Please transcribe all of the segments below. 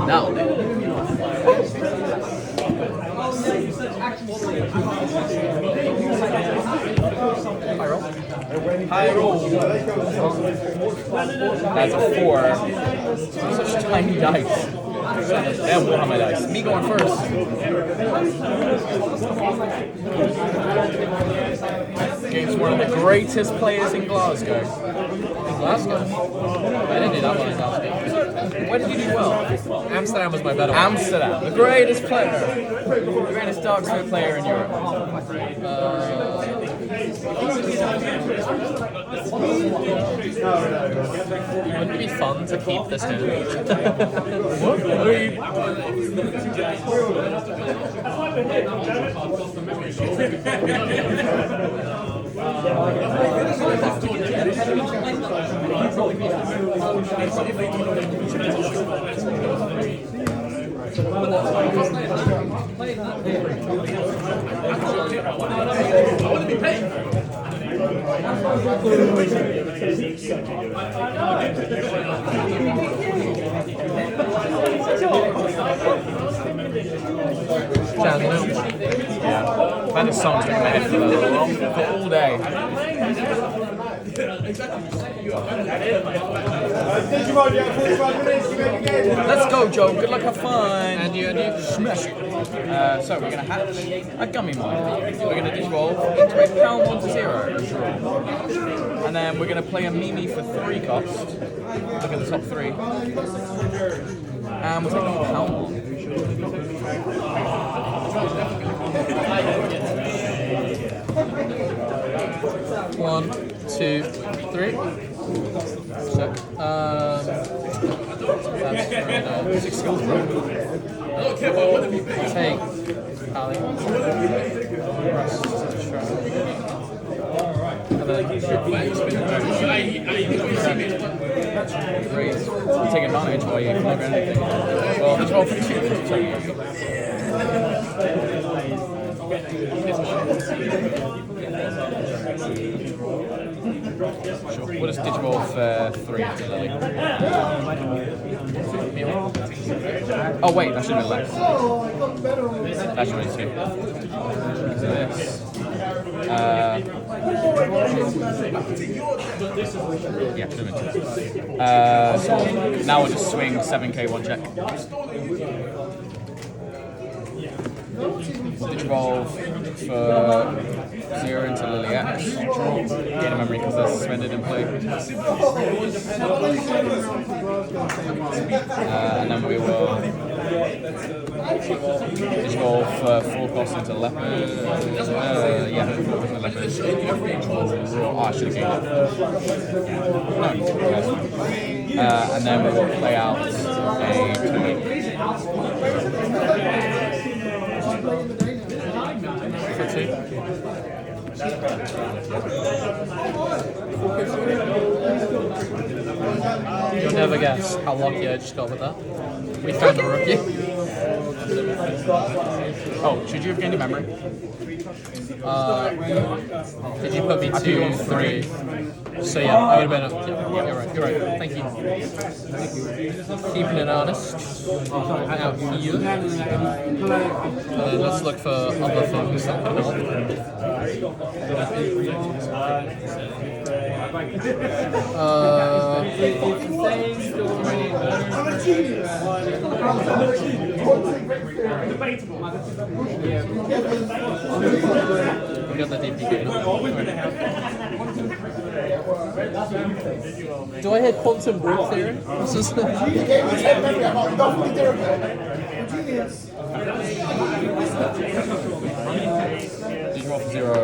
Now. High roll. High roll. That's a 4. Such tiny dice. Damn, what are my dice? Me going first. Against one of the greatest players in Glasgow. In Glasgow? I didn't do that one in Glasgow. Where did you do well? Amsterdam was my better one. Amsterdam, the greatest player. The greatest dark side player in Europe. Wouldn't it be fun to keep this hand? Yeah, I've had a song stuck in my head for all day. Let's go, Joe. Good luck, have fun. And you smash it. So we're gonna hatch a Gummymon. We're gonna digivolve into a pound 1 to 0. And then we're gonna play a Mimi for 3 cost. Look at the top 3. And we're taking a pound 1. 1, 2, 3. So, that's 6 skills, bro. Take Ali. Rest. And then raise. Take advantage while you can look at anything. Well, it's all for 2. Sure. We'll just digivolve 3 to Lily. Oh wait, that should have been less. That should have been 2. Because of this. Yeah, should have been 2. So now we'll just swing 7k 1 check. Digivolve for 0 into Lily X. Gain a memory because they're suspended in play. And then we will digivolve for 4 cost into Leopard. Yeah, 4 cost into Leopard. Oh, I should have gained it. No. And then we will play out a 2. You'll never guess how lucky I just got with that. We found a rookie. Oh, should you have gained a memory? Did you put me 2, 3? So yeah, I would have been up. Yeah, you're right. Thank you. Keeping it honest. Out here. Let's look for other things that can help. We got the DPK. Do I hit quantum brick theory? This is Digivolve for 0.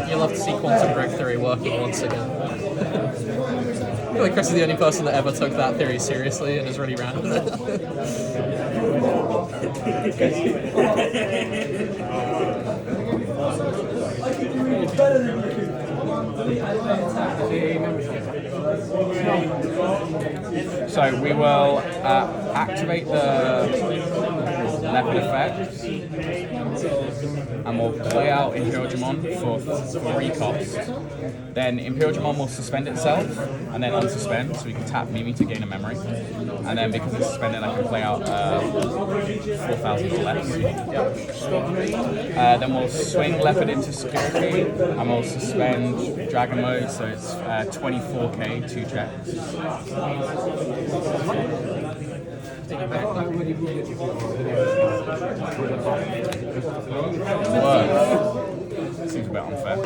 You'll have to see quantum brick theory working once again. I feel like Chris is the only person that ever took that theory seriously and is really ran with it. So we will activate the leopard effect. and we'll play out Imperial Digimon for 3 costs. Then Imperial Digimon will suspend itself and then unsuspend, so we can tap Mimi to gain a memory. And then because it's suspended, I can play out 4,000 or less. Then we'll swing Leopard into security, and we'll suspend Dragon Mode, so it's 24k, 2 checks. Whoa. Seems a bit unfair.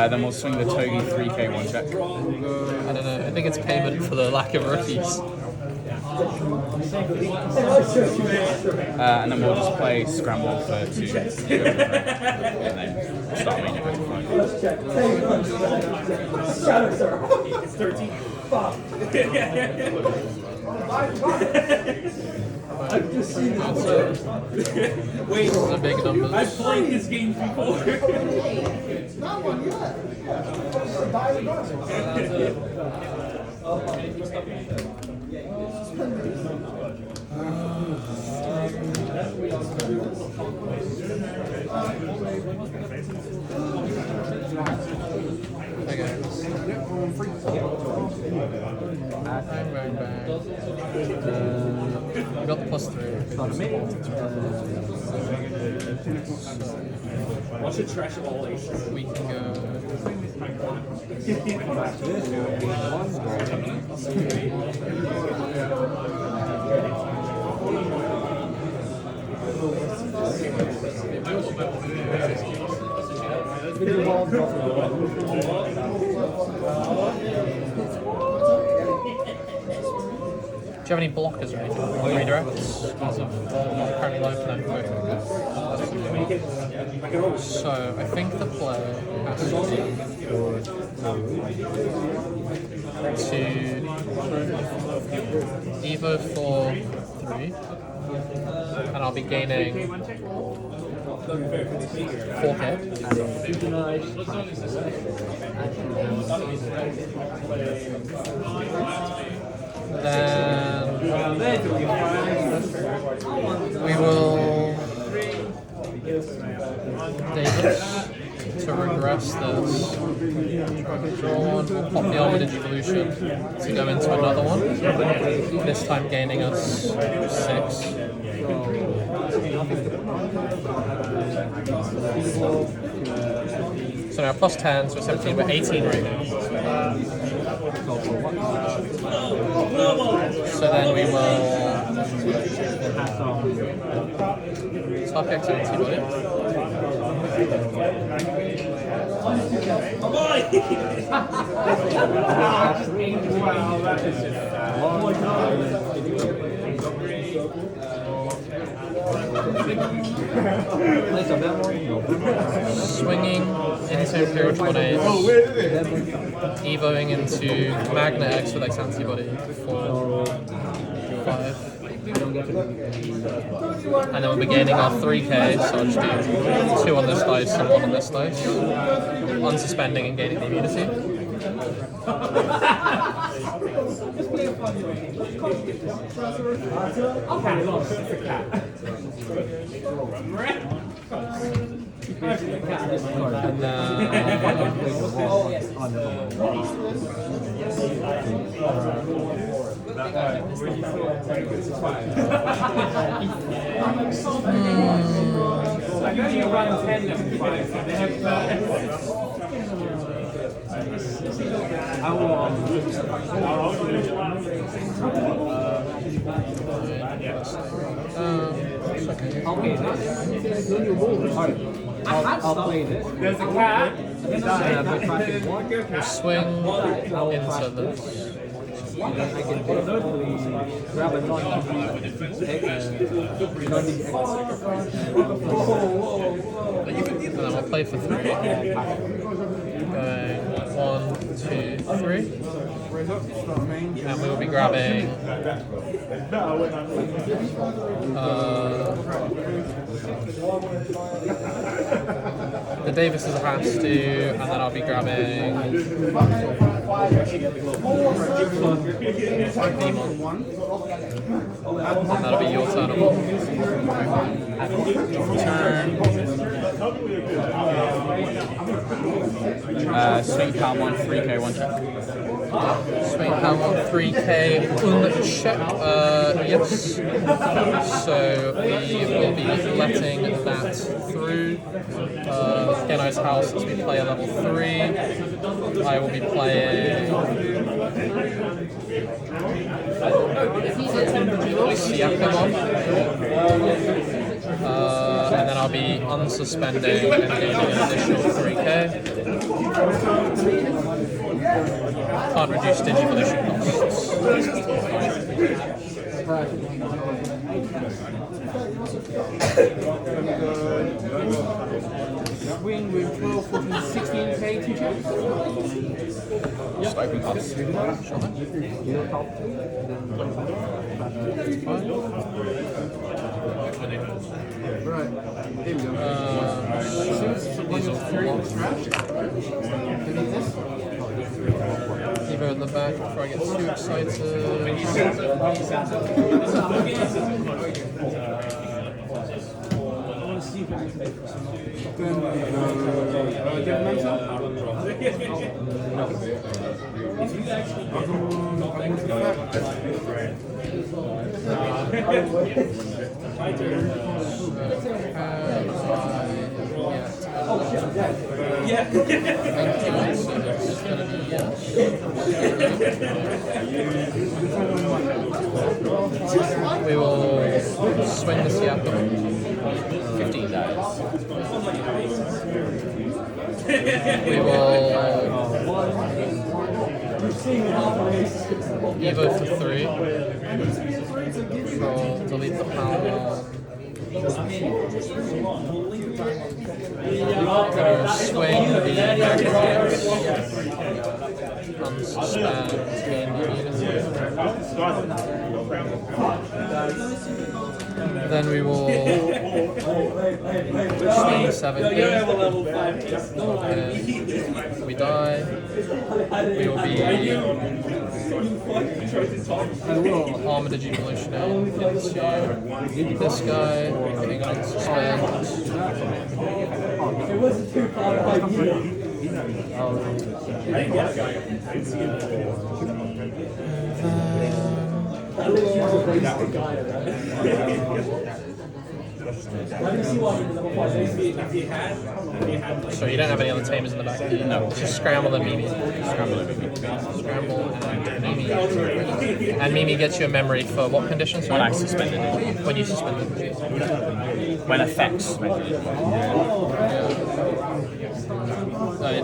Then we'll swing the Togi 3k, 1 check. I don't know, I think it's payment for the lack of rookies. And then we'll just play Scramble for 2. And then we'll start making it. It's 13. I've just seen it. Wait, the big numbers. I've played this game before. Okay. Bang, bang, bang. We got the +3. Watch it trash all aces. We can go. Do you have any blockers or anything? Redirects? As of currently live? No. Okay. So, I think the play has to be to Evo for 3, and I'll be gaining 4k. Then we will Davis to regress this. Draw 1, we'll pop the Armored Evolution to go into another one. This time gaining us 6. So now +10, so 17, we're 18 right now. So then we will top X antibody. Swinging into Imperial 20, evoing into Magna X with X antibody for 5. And then we'll be gaining our 3k, so I'll just do 2 on this dice and 1 on this dice. Unsuspending and gaining the immunity. And I'll play this. There's a cat. we'll swing into this. I can basically grab a And then we'll play for 3. Going 1, 2, 3. And we will be grabbing the Davis as a has to, and then I'll be grabbing That'll be your turn. Swing Palm 1, 3k, 1 check. Swing Palm 3k uncheck. Yes. So we will be letting that through. Geno's house as we play a level 3. I will be playing Siakamon. And then I'll be unsuspending and gaining an additional 3k. Can't reduce Digivolution costs. Swing with 12, 14, 16k to check. Just open cards. Right, here we go. These are 3 trash. Evo in the back before I get too excited. We will swing the Siakam. 15 dice. We will Evo for 3. Control, delete the power. Swing the Magnamon. Unsuspend, gain the immunity. Then we will swing 7 here. We die. We will be Armored Digivolution into this guy, getting an unsuspend. So you don't have any other tamers in the back? No. Just Scramble and Mimi. Scramble and Mimi. Scramble and Mimi. And Mimi gets you a memory for what conditions? When I suspended it. When you suspended it. When effects suspended it.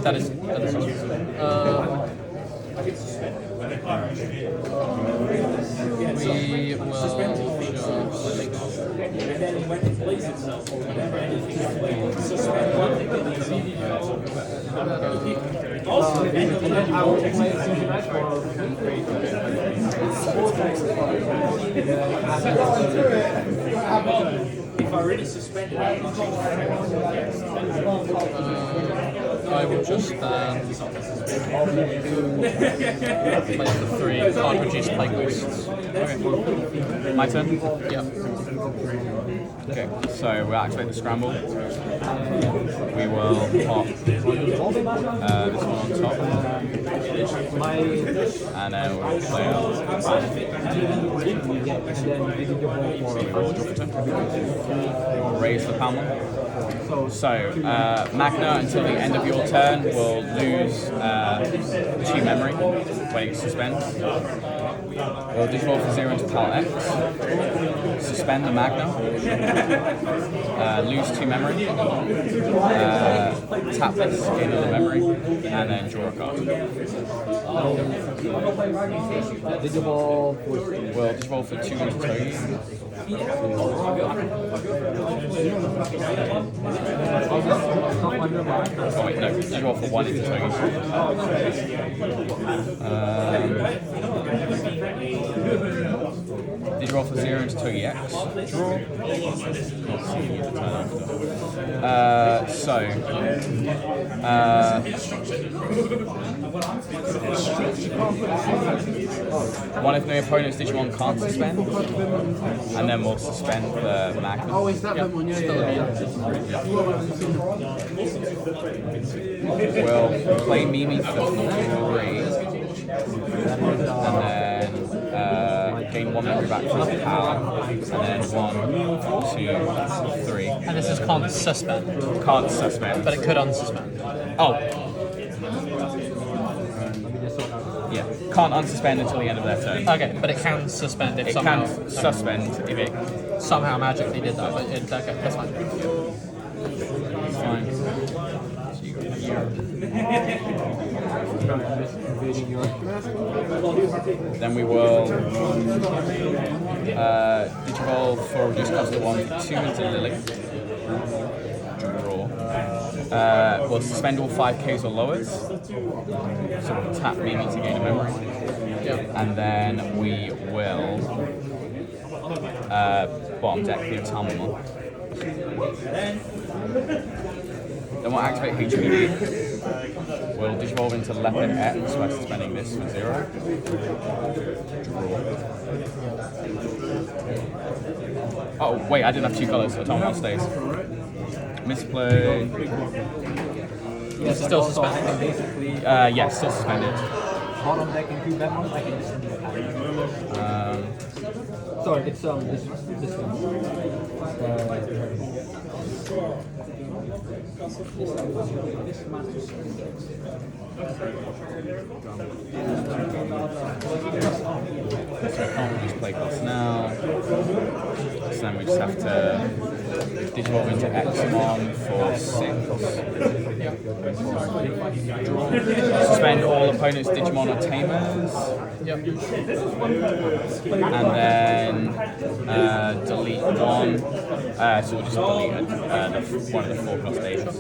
That is we will just If I already suspended, I will just play for 3, can't reduce play costs. Okay. My turn? Yep. Okay, so we'll activate the scramble. We will pop this one on top. And then we'll play out. We'll raise the Palmon. So, Magna, until the end of your turn, will lose 2 memory when it suspends. We'll digivolve from 0 into Pal X. Suspend the Magna. Lose 2 memory. Tap this, gain another memory, and then draw a card. We'll digivolve for 2 into Togi. Oh wait, no, digivolve for 1 into Togi. Digiroll for 0 into Togi X. Draw. One if no opponent's Digimon can't suspend, and then we'll suspend the Magnamon. Oh, is that the one? Yeah. We'll play Mimi for 3, and then gain 1 memory back from his power, and then 1, 2, 3. And this is can't suspend, Can't suspend. but it could unsuspend. Oh. Yeah. Can't unsuspend until the end of their turn. Okay, but it can suspend if It somehow can suspend if it. somehow magically did that. But okay, that's fine. Fine. Then we will Digiroll for reduce cost of 1 for 2 into Lily. Draw. We'll suspend all 5Ks or lowers. So we'll tap Mimi to gain a memory. Yeah. And then we will bottom deck the Magnamon. Then we'll activate HPD. We'll Digivolve into Leopard X by suspending this for 0. Draw. Oh, wait, I didn't have 2 colors, so Magnamon stays. Misplay. This is still suspended. Yeah, still suspended. Bottom deck and 2 Batman, I can just sorry, it's this one. So I can't just play this now. So then we just have to Digivolve into Examon for 6. Suspend all opponents' Digimon or Tamers. Yep. And then delete 1. So we'll just delete one of the 4+ stages.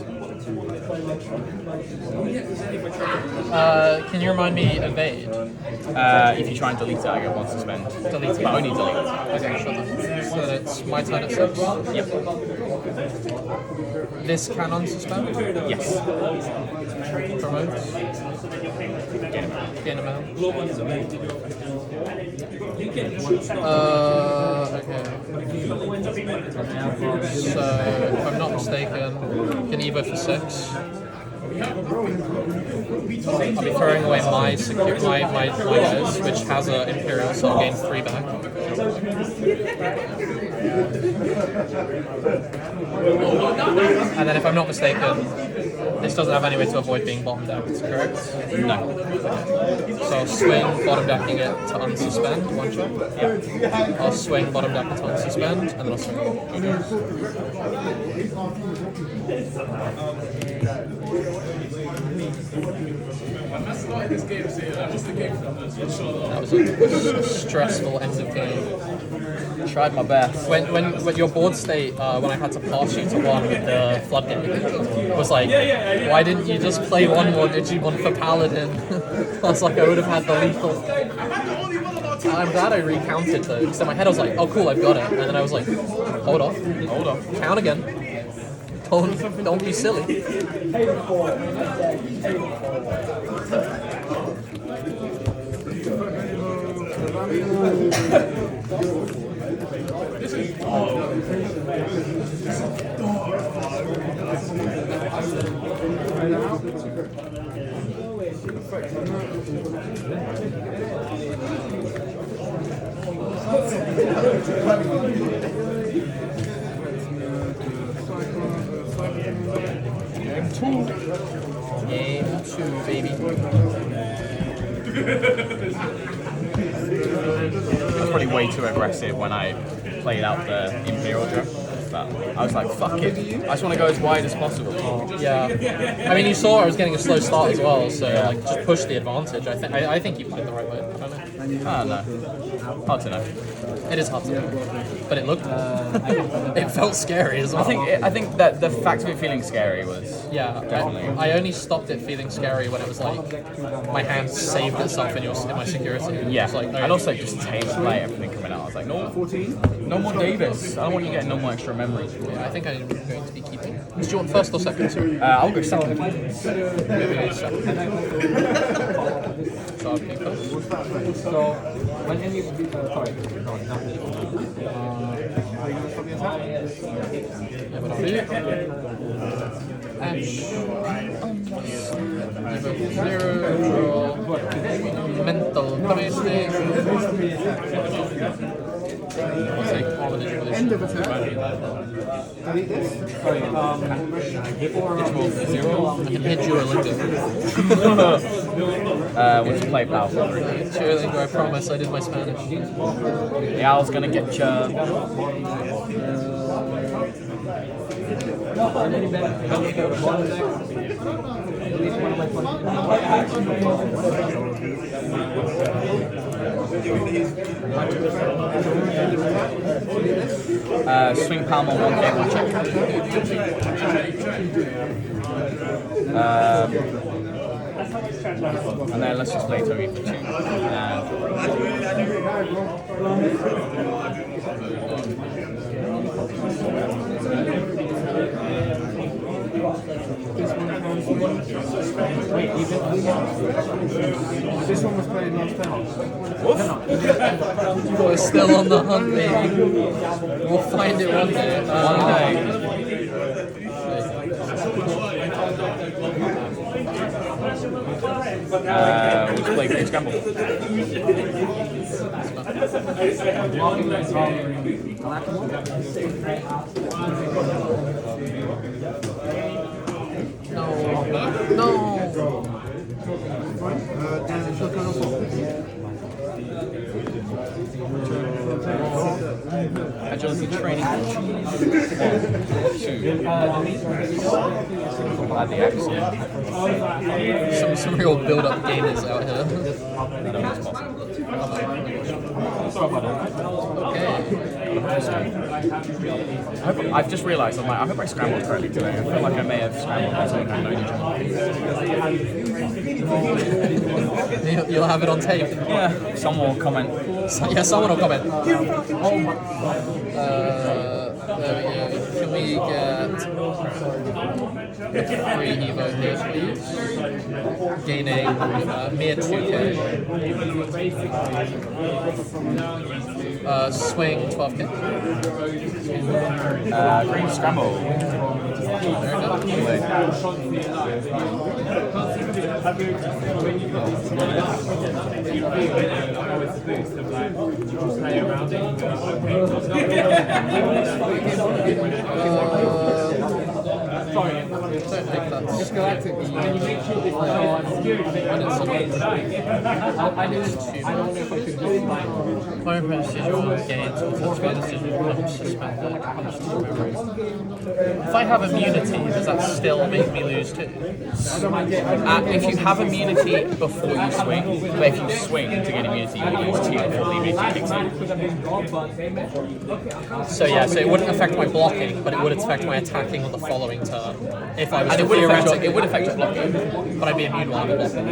Can you remind me evade? If you try and delete it, I get 1 suspend. Delete it. But only delete it. Okay, sure. So that it's my turn at 6. Yep. This can unsuspend. Yes. Promote. Gain amount. Okay. So, if I'm not mistaken, can Evo for 6. I'll be throwing away my guys, which has an Imperial, so I'll gain 3 back. And then if I'm not mistaken, this doesn't have any way to avoid being bottom decked, correct? No. So I'll swing bottom decking it to unsuspend, 1 shot. Yeah. I'll swing bottom deck it to unsuspend, and then I'll swing it. That was a stressful end of game. Tried my best. When your board state, when I had to pass you to 1 with the floodgate, was like, why didn't you just play 1 more Digimon for Paladin? I was like, I would have had the lethal. I'm glad I recounted though, because in my head I was like, oh cool, I've got it. And then I was like, hold off, count again. Don't be silly. Game 2, baby. I was probably way too aggressive when I played out the Imperial Drum, but I was like, fuck it, I just want to go as wide as possible. Yeah. I mean, you saw I was getting a slow start as well, so like just push the advantage. I think you played the right way. I don't know. Oh no. Hard to know. It is hard to know, but it looked. It felt scary as well. I think that the fact of it feeling scary was definitely. I only stopped it feeling scary when it was like my hand saved itself in my security. Yeah, It's like, and also just taste like everything coming out. I was like, no more Davis. I don't want you getting no more extra memory. yeah, I think I'm going to be keeping. Do you want first or second? Sorry. I'll go second. Maybe second. So I'll pick first. So, when any sorry, no, not this one. Are you going to show me a tap? Yeah, but I'll do Ash. Zero, draw. Mental Dominating. I'll take Harmonic Evolution. End of attack. Delete this. Sorry, I can hit Duolingo. What's the play, pal? Duolingo, I promise I did my Spanish. The owl's gonna get you. Swing palm on one game, one check. And then let's just play Toby for 2. This one was played last time. We're still on the hunt, baby. We'll find it one day. One day. Let's play Great Scramble. No. Dan, shotgun or four? Agility training. 1, 2. Add the X. Some real build-up gamers out here. I've just realised, I hope I scrambled correctly today. I feel like I may have scrambled by someone who knows. You'll have it on tape. Yeah, someone will comment. Yeah, someone will comment. There we go. Can we get a free Evo here, please? Gaining mere 2k. Swing 12k. Green Scramble. Sorry, don't think that's just galactic. I did two. Fire precision gains automatic decision becomes suspended. If I have immunity, does that still make me lose 2? If you have immunity before you swing, but if you swing to get immunity, you lose 2 before the immunity kicks in. So yeah, so it wouldn't affect my blocking, but it would affect my attacking on the following turn. If I was And to it would theoretically, affect your blocking. but I'd be immune while I'm blocking.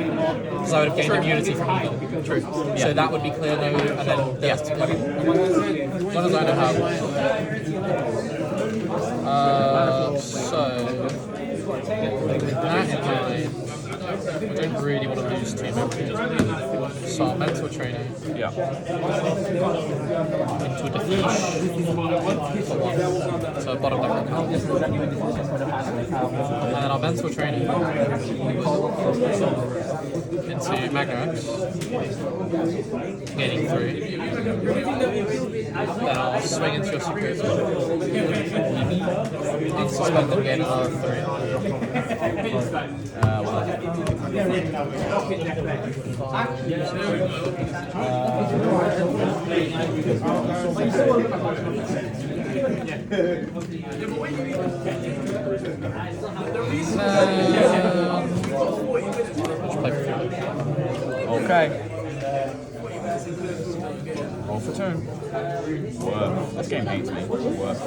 Because I would have gained immunity from evil. True. So that would be clear no, and then yes. What does I know how? So with that in mind, I don't really want to lose too much. So mental training Yeah. into a defeat for 1. So bottom left. And then our mental training into Magnamon, gaining 3. Then I'll swing into your security. I'll suspend them, gain another 3. Okay. Roll for turn. Worth. This game hates me. Worth.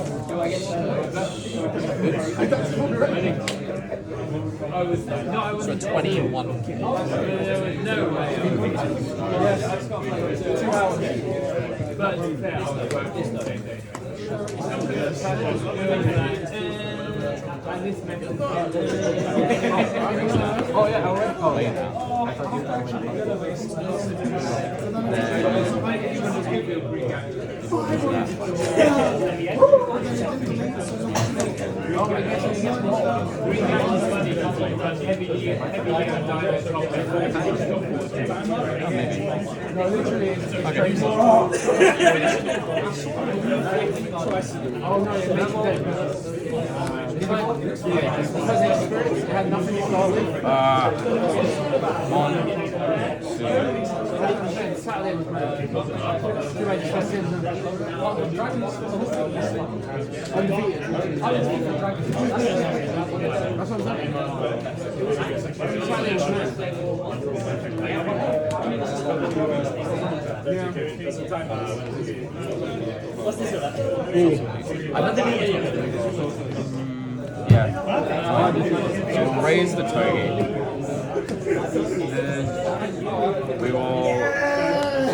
So 21. Oh yeah, already. Oh yeah. I thought you Yeah. So we'll raise the togi. We will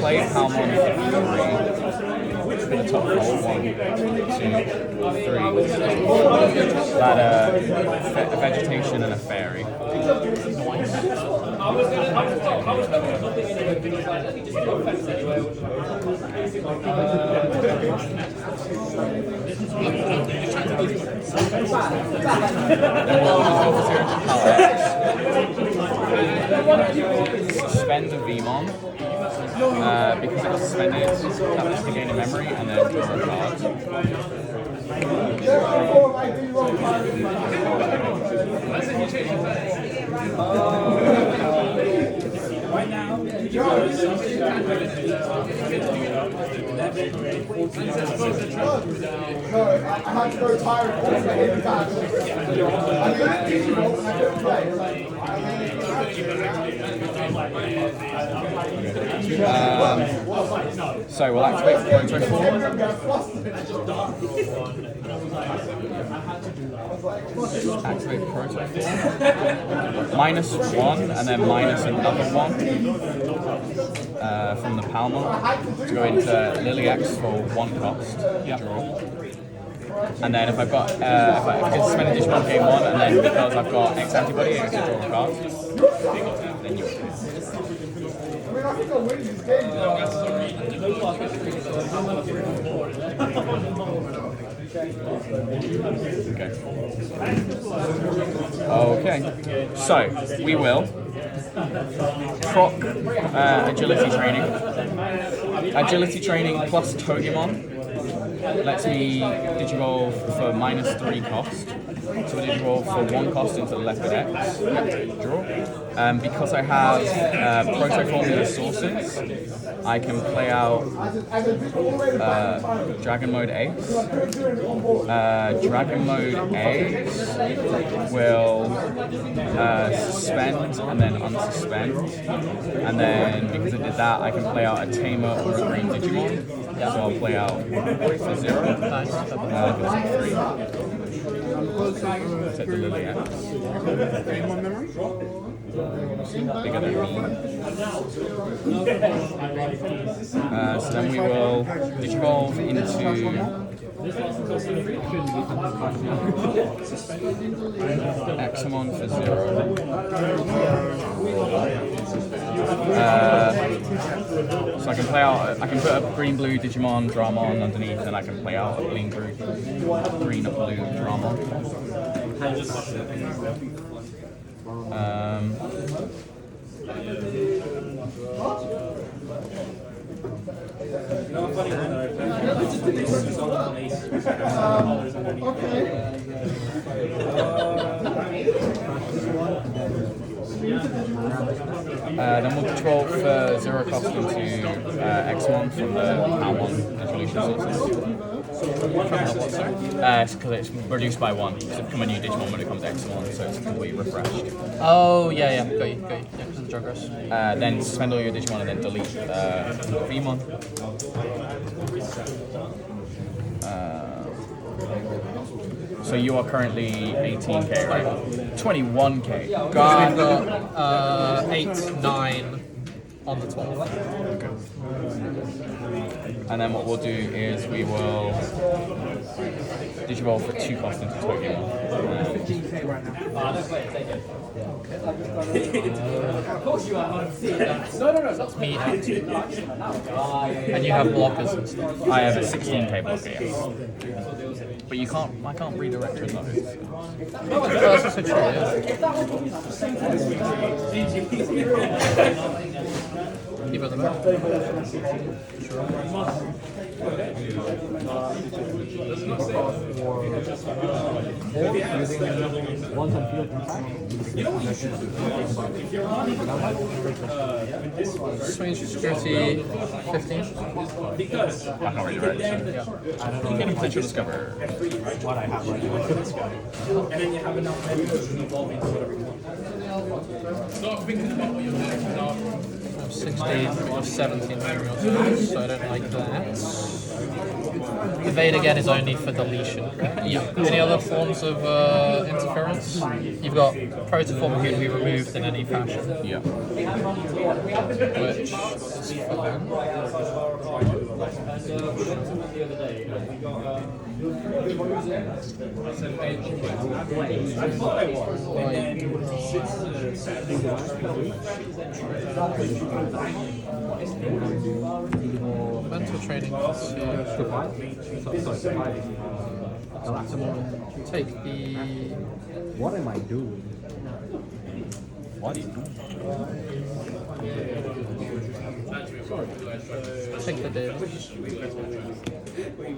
play Palmon for 3. With a top roll. 1, 2, 3. That a vegetation and a fairy. Suspend the Vmon. Because it's suspended, that has to gain a memory and then draw a card. So we'll activate Proto Form. Activate Proto Form. -1 and then minus another 1 from the Palmon to go into Lily X for 1 cost. Draw. And then if I've got, if I can spend a Digimon game 1, and then because I've got X antibody, I can draw a card. Then you Okay, so we will proc agility training. Agility training plus Togimon lets me digivolve for -3 cost. So we digivolve for 1 cost into the Leopard X. Draw. Because I have Proto Formula sources, I can play out Dragon Mode Ace. Dragon Mode Ace will suspend and then unsuspend. And then because I did that, I can play out a Tamer or a Green Digimon. So I'll play out for 0. Nice. 3. Set the Lily X. Bigger than me. So then we will digivolve into Examon for 0. So I can play out, I can put a green-blue Digimon Dramon underneath, and I can play out a green-blue Dramon. Then we'll control for 0 cost into Examon from the Palmon resolution sources. It's because it's reduced by 1. It's become a new Digimon when it comes to Examon, so it's completely refreshed. Oh, yeah, got you. Yeah. Juggerus. Then suspend all your Digimon and then delete Digimon. So you are currently 18k, right? 21k. I've got 8, 9 on the 12th. And then what we'll do is we will Digivolve for 2 cost into Tokyo. 15k right now. That's me at 2. And you have blockers and stuff. I have a 16k blocker, yes. But you can't, I can't redirect your loads. That's also true, yeah. Keep it at the back. Using one time field attack. Swing security 15. I can't redirect. Yeah. I don't know Potential discover. what I have right now. And then you have enough energy to evolve into whatever you want. Start thinking about what you're doing now. I have 16 or 17 materials, so I don't like that. Evade again is only for deletion, correct? Yeah. Any other forms of interference? You've got protoform can be removed in any fashion. Yeah. Which is fine. Mental training to take the What am I doing? What do you do? take the data. Wait.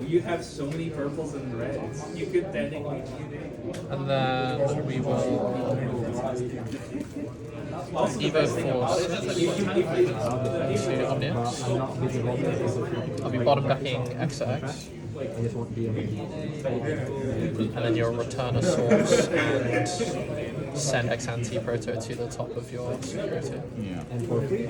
You have so many purples and reds. You could technically. And then we will Evo Force to Omniax. I'll be bottom decking XX. I just want to be And then you'll return a source and send Ex-Ante Proto to the top of your security. Yeah. and for free.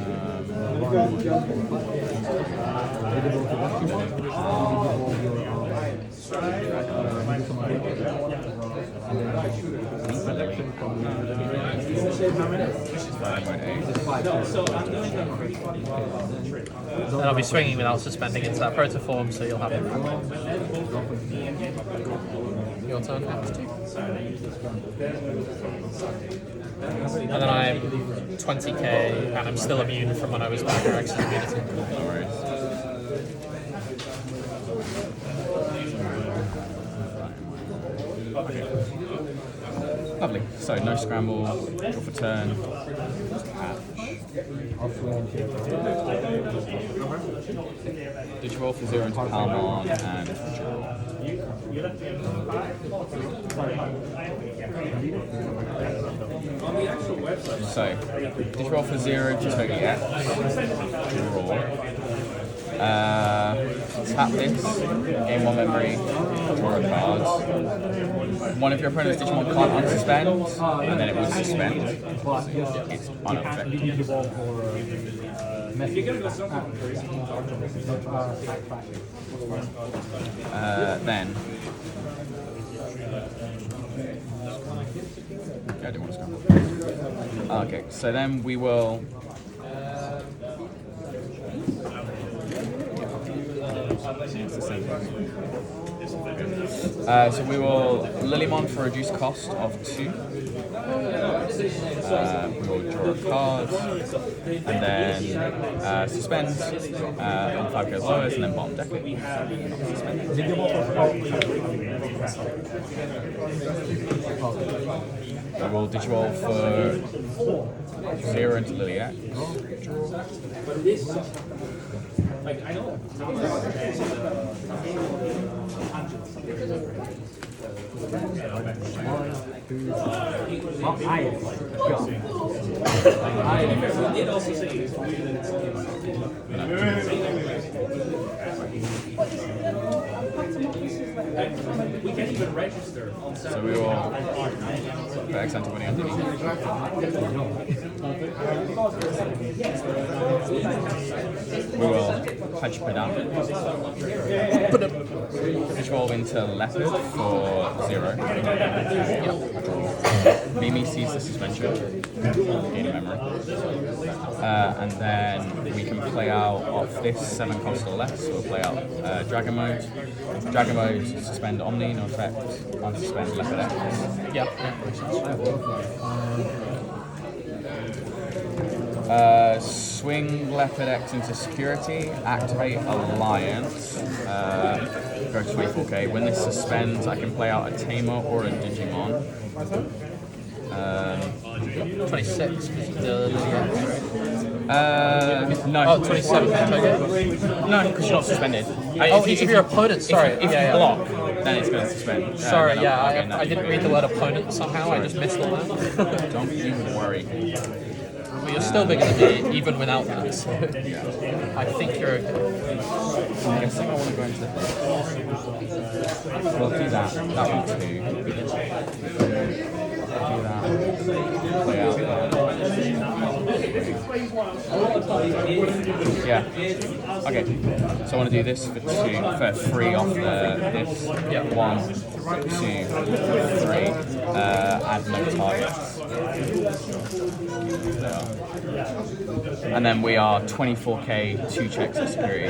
Then I'll be swinging without suspending into that protoform, so you'll have it. Your turn, X2. And then I'm 20k, and I'm still immune from when I was back X's immunity. No worries. Lovely. So no scramble, draw for turn. Did you roll for 0 into Palmon and draw? On the actual website. So, did you roll for 0 to Tokyo X? Draw. Tap this, gain 1 memory, draw a card. One of your opponent's Digimon can't unsuspend, and then it will suspend. It's unaffected. Then. Yeah, I didn't want to scramble. Okay, so then we will. So we will Lilymon for a reduced cost of 2. We will draw a card, and then suspend on 5 goes lowest, and then bottom deck it. We will Digivolve for 0 into Lily X. But it is like I know. It also says We can't even register on So we will put X antibody underneath. We will Hajpadam. Evolve into Leopard for 0. Mimi sees the suspension. Gain memory. And then we can play out off this 7 cost or less. So we'll play out Dragon Mode. Dragon Mode, suspend Omni, no effect. Unsuspend Leopard X. Yeah. Swing Leopard X into security, activate Alliance, go to 24k. When this suspends, I can play out a Tamer or a Digimon. 26. No. Oh, 27. No, because you're not suspended. If your opponent, sorry. If you block, then it's going to suspend. Sorry, I didn't read the word opponent somehow, I just missed all that. Don't you worry. But you're still bigger than me, even without that, so I think you're okay. I'm guessing I want to go into this. We'll do that. That one too. Do that. Play out there. Yeah. Okay. So I want to do this for 3 off this. Yeah. 1, 2, 3. Add no targets. And then we are 24k, 2 checks of security.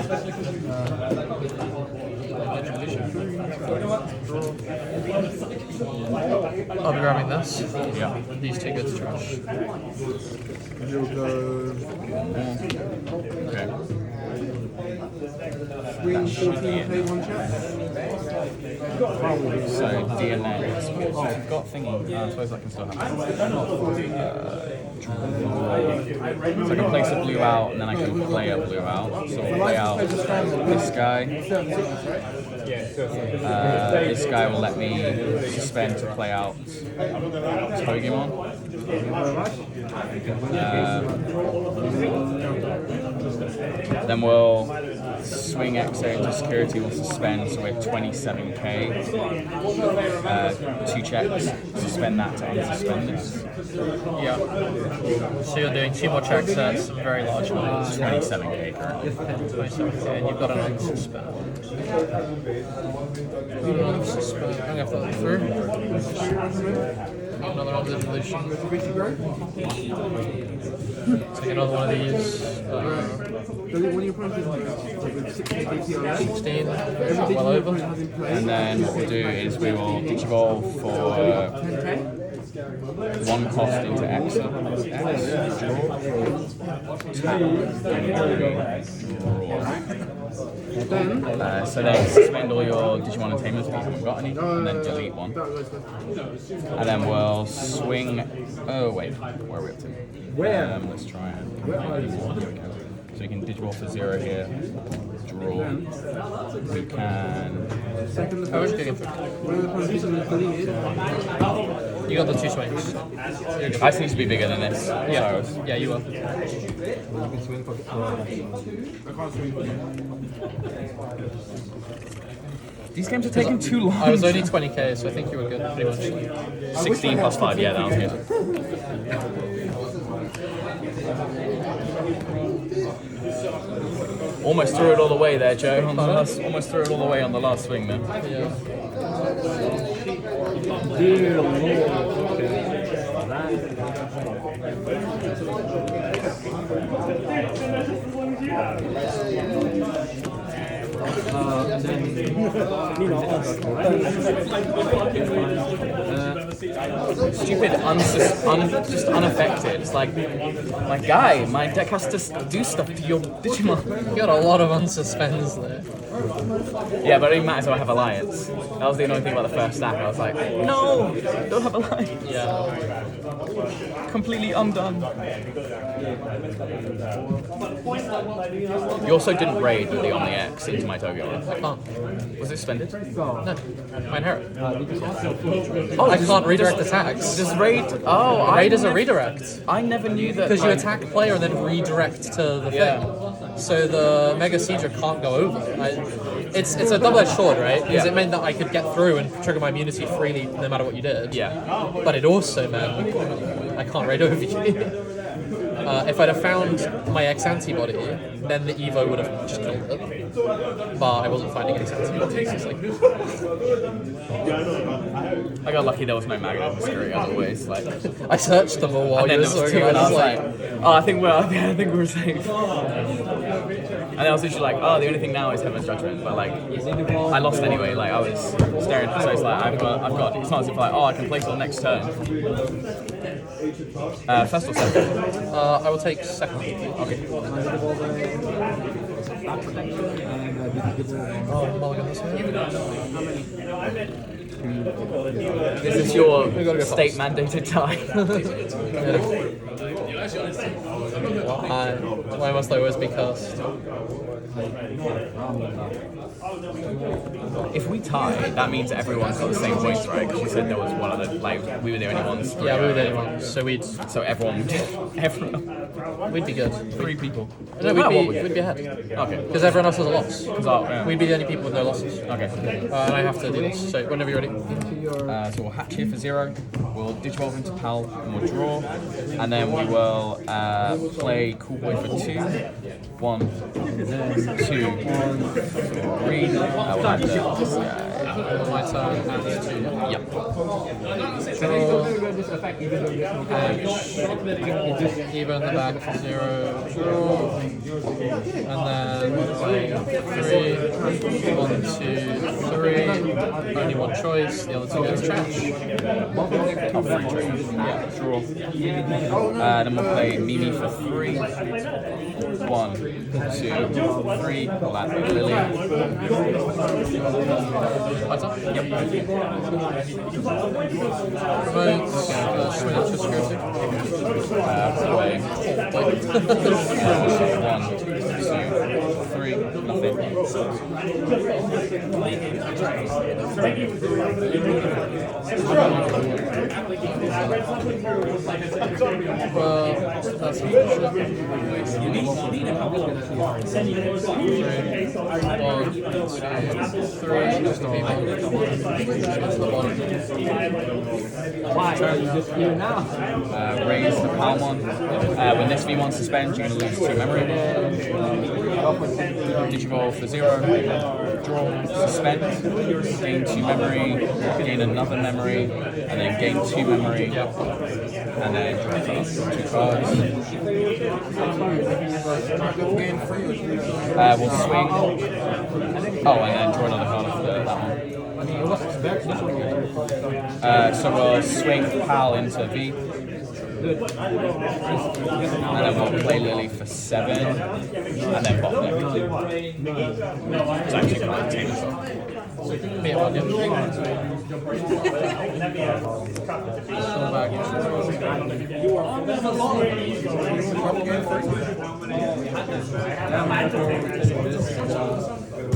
I'll be grabbing this. Yeah. These two go to trash. You'll go Okay. Swing 14k, 1 check. So DNA. I've got thingy. I suppose that can still happen. So I can place a blue out, and then I can play a blue out. So we'll play out this guy. This guy will let me suspend to play out Digimon. Then we'll swing Exa into security, we'll suspend, so we're 27k. 2 checks, suspend that to unsuspend this. Yeah. So you're doing 2 more checks at some very large numbers. 27k currently. 27k, and you've got an unsuspend. I'm going to throw that through. Another resolution. Take another one of these. 16. Well over. And then what we'll do is we will Digivolve for 1 cost into Exa. So then suspend all your Digimon and Tamers if you haven't got any, and then delete 1. And then we'll swing. Oh wait, where are we up to? Let's try and. So we can Digivolve for 0 here. Draw. We can. I was getting You got the 2 swings. I just need to be bigger than this. Yeah, So yeah, you will. these games are taking too long. I was only 20k, so I think you were good, pretty much. 16 plus 5, yeah, that was good. Almost threw it all the way there, Joe. Almost threw it all the way on the last swing there. Yeah. Dear Lord. Stupid, just unaffected. It's like, my guy, my deck has to do stuff to your Digimon. You got a lot of unsuspends there. Yeah, but it didn't matter, so I have Alliance. That was the annoying thing about the first stack. I was like, no, don't have Alliance. Yeah. Completely undone. You also didn't raid with the Omni X into my Tokyo. I can't. Was it suspended? No. My inherit. Oh, I can't redirect attacks. Does raid? Oh, Raid is a redirect. I never knew that. Because you attack player and then redirect to the thing. So the Mega Sieger can't go over. It's a double-edged sword, right? Because it meant that I could get through and trigger my immunity freely no matter what you did. Yeah. But it also meant I can't raid over you. If I'd have found my X antibody, then the Evo would have just killed it. But I wasn't finding X antibodies. It's like, I got lucky there was no Magnamon security as always. Like, I searched them all while and you then were there was two, sorting. and I was like, like, oh, I think we're safe. And I was literally like, oh, the only thing now is Heaven's Judgment, but like, I lost anyway. Like, I was staring, so it's like, I've got. It's not as if like, oh, I can place it on next turn. First or second? I will take second. Okay. Oh, mulligan this way. This is your state-mandated time. Why must I always be cursed? If we tie, that means everyone's got the same points, right? Because you said there was one other, like, we were the only ones. Yeah, we were the only ones, so everyone, we'd be good. 3 people. No, we'd be ahead. Okay. Because everyone else has a loss. Yeah. We'd be the only people with no losses. Okay. And I have to do this. So whenever you're ready. So we'll hatch here for 0. We'll Digivolve into Pal and we'll draw, and then we will play Cool Boy for 2. 1, 2, 3. We'll add this guy. My turn and 2. Yep. Even in the back for 0, draw, and then play 3, 1, 2, 3, only one choice, the other 2 goes trash. Free trade. Yeah, draw. Then we'll play Mimi for 3. 1, 2, 3. We'll add Lily. Yep. Right, swing up to security. Play. 1, 2, 3. Nothing. Well, that's unfortunate. 3, just the people. Raise the Palmon. When this V1 suspends, you're going to lose 2 memory. Digivolve for 0. Draw. Suspend. Gain 2 memory. Gain another memory. And then gain 2 memory. And then draw 2 cards. We'll swing. Oh, and then draw another card after that one. So we'll swing Pal into V. And then we'll play Lily for 7. And then bot deck. It's actually quite tame stuff. Me at 1, yeah. Still back.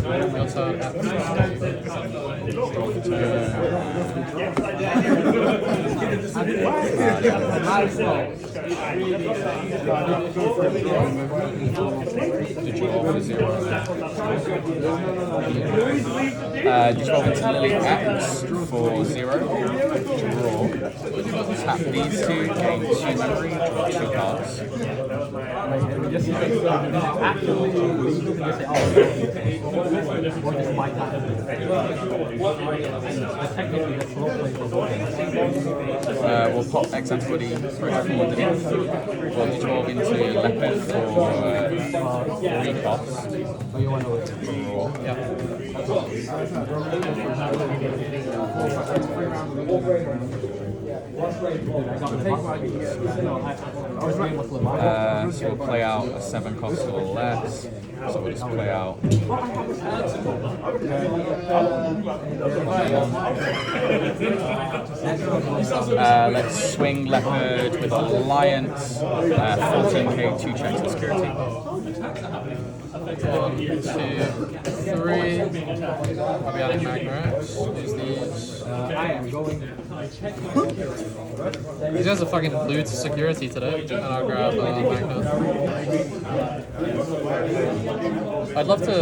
Your turn at 2. Just into Lily X for 0. Draw. Tap these 2, gain 2 memory, draw 2 cards. We'll pop X antibody from underneath. We'll Digivolve into Leopard for 3 costs. Draw. yeah. So we'll play out a 7 cost or less. So we'll just play out. Let's swing Leopard with Alliance. 14k, 2 checks of security. 1, 2, 3. I'll be adding Magnamon. Use these. I am going. These guys are fucking glued to security today, and I'll grab Magna. I'd love to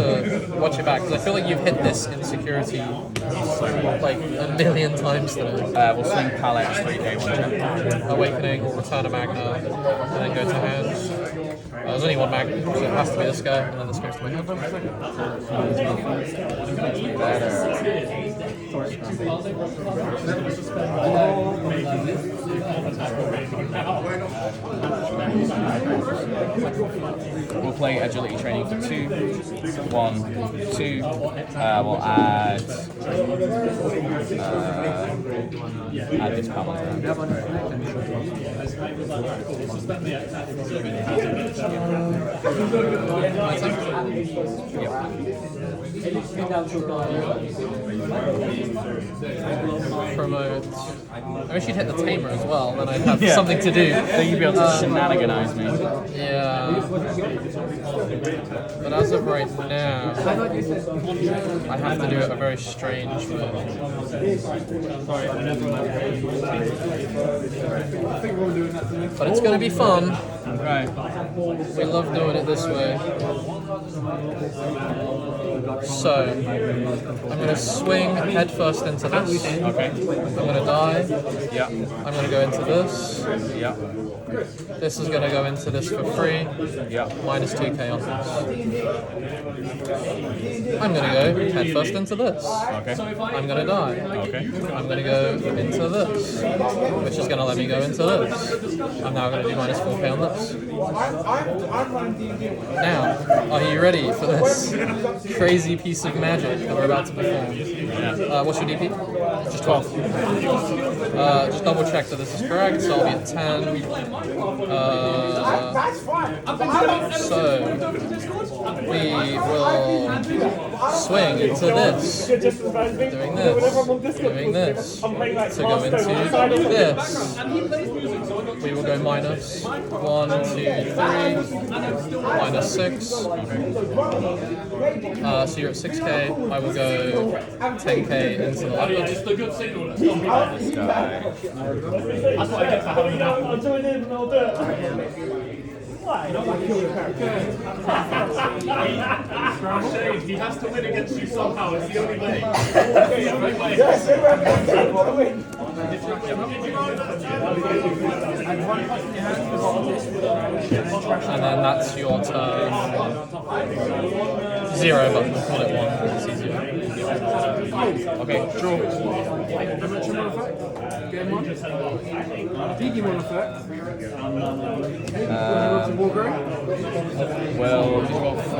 watch it back because I feel like you've hit this in security like a million times today. We'll swing Palette 3K 1 check. Awakening, return a Magna, and then go to hands. There's only one Magna, so it has to be this guy, and then this goes to my hand. We'll play agility training for 2. 1, 2. We'll add this power to that. Promote. I wish you'd hit the tamer as well, then I'd have something to do. Then you'd be able to shenaniganize me. Yeah. But as of right now, I have to do it a very strange way. But it's going to be fun. Right. We love doing it this way. So, I'm going to swing head first into this. Okay. I'm going to die. Yeah. I'm going to go into this. Yeah. This is going to go into this for free. Yeah. Minus 2k on this. I'm going to go head first into this. Okay. I'm going to die. Okay. I'm going to go into this, which is going to let me go into this. I'm now going to do minus 4k on this. Now, are you ready for this crazy piece of magic that we're about to perform? What's your DP? Just 12. Just double check that this is correct, so I'll be at 10. So, we will swing into this, doing this, to go into this. We will go minus 1, 2, 3, minus 6. So you're at 6k. I will go 10k into the leopard. It's the good signal. That's what I get for having that. I'll join in and I'll do it. Shade, he has to win against you somehow. It's the only way. And then that's your turn. 0, but call it 1. It's easier. Okay. Draw. Dimensional effect. Game 1. Digimon effect. Wargrave. Well, you roll for...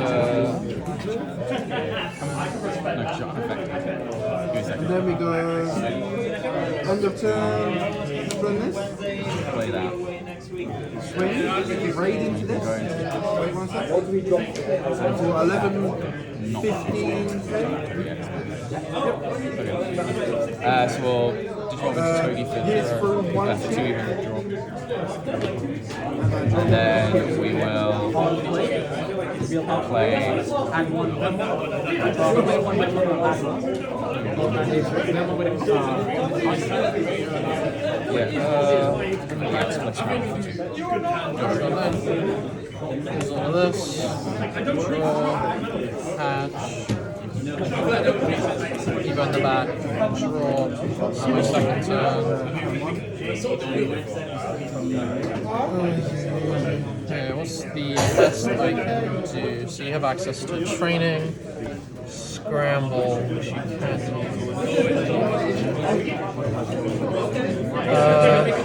No, shot effect. Give me a second. Then we go end of turn. Blindness. Play that. Swing. Raid into this. Wait 1 second. So 11, 15. So we'll just roll with Togi for Here's for 1 2 even draw. And then we will play. Max plus round for 2. Use all of this. Draw. Hatch. Keep on the back. Draw. So my second turn. Okay, what's the best I can do? So you have access to training, scramble, which you can do.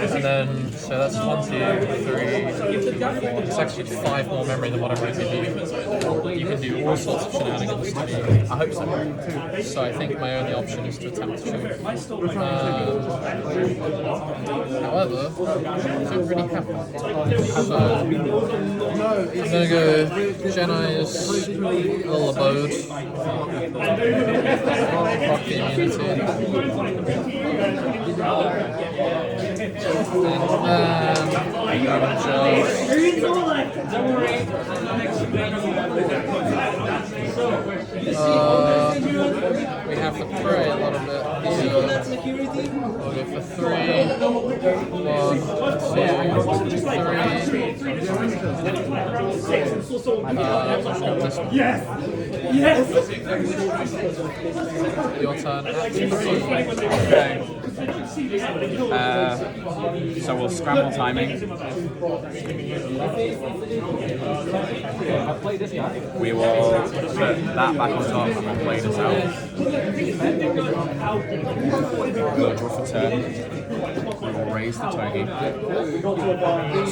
And then, so that's 1, 2, 3, 4. It's actually 5 more memory than whatever I can do. You can do all sorts of shenanigans to me. I hope so. So I think my only option is to attempt to shoot. However, I don't really have that. So I'm gonna go Jedi's little abode. Rock the immunity. We have to pray a little bit here. security? I'll go for 3. 1, 2, 3. Yes! Your turn. Okay. So we'll scramble timing. I'll play this guy. We will put that back on top and we'll play this out. We'll draw for turn. We will raise the Togi.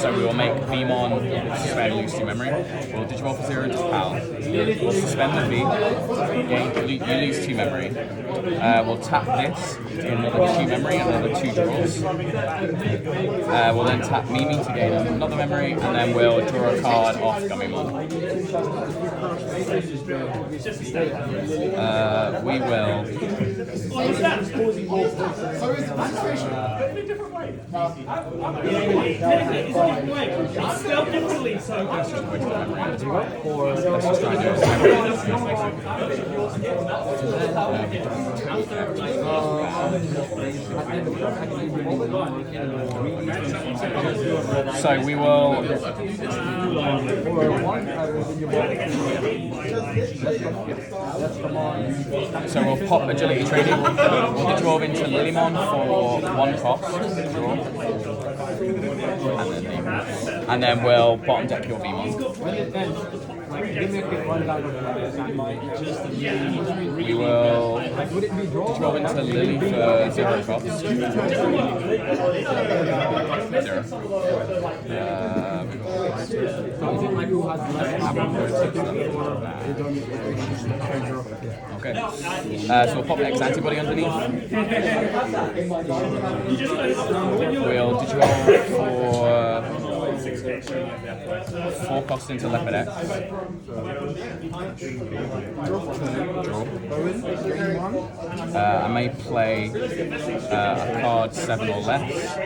So we will make Digimon suspend lose 2 memory. We'll digivolve for 0 into PAL. We'll suspend the V. You lose 2 memory. We'll tap this to gain another 2 memory and another 2 draws. We'll then tap Mimi to gain another memory, and then we'll draw a card off Gummymon. We will. Let's just try and do it. So we will. So we'll pop agility training. We'll digivolve into Lilymon for 1 cost. And then we'll bottom deck your Vmon. We will digivolve into Lily for 0 cost. 0. Okay. So we'll pop X antibody underneath. We'll digivolve for 4 costs into Leopard X. I may play a card 7 or less,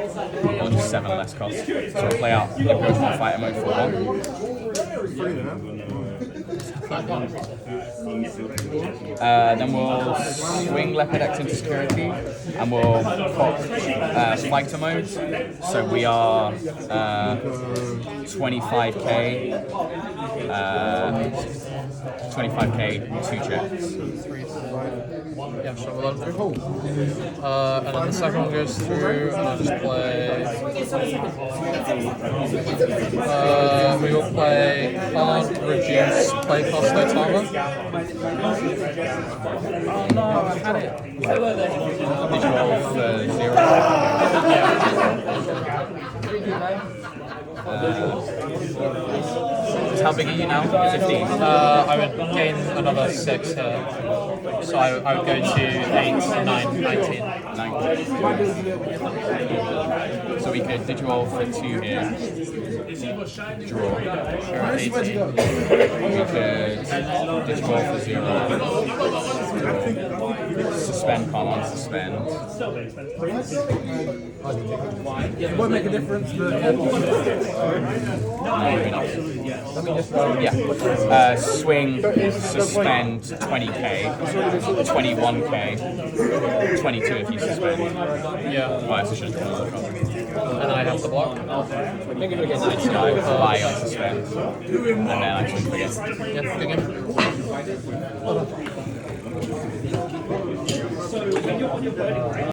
or just 7 less cost. So we'll play out Digimon Fighter Mode for 1. Then we'll swing Leopard X into security, and we'll pop fighter mode. So we are 25k, 25k, 2 checks. Yeah, sure, we'll let it through. And then the second one goes through, and I'll just play. We will play card, reduce, play cost, Otama. Oh no, I had it. Digivolve for 0. How big are you now? 15? I would gain another 6 here. So I would go to 8, 9, 19. 9. So we could digivolve for 2 here. Draw. Sure, 18. We could digivolve for 0. Draw. Suspend, common, suspend. It won't make a difference, but yeah. Swing, suspend, 20k, 21k, 22 if you suspend. Yeah. Right, so should have drawn another card. And I have to block. I think if we get 99, buy on suspend. And then I swing again. Yeah, good game.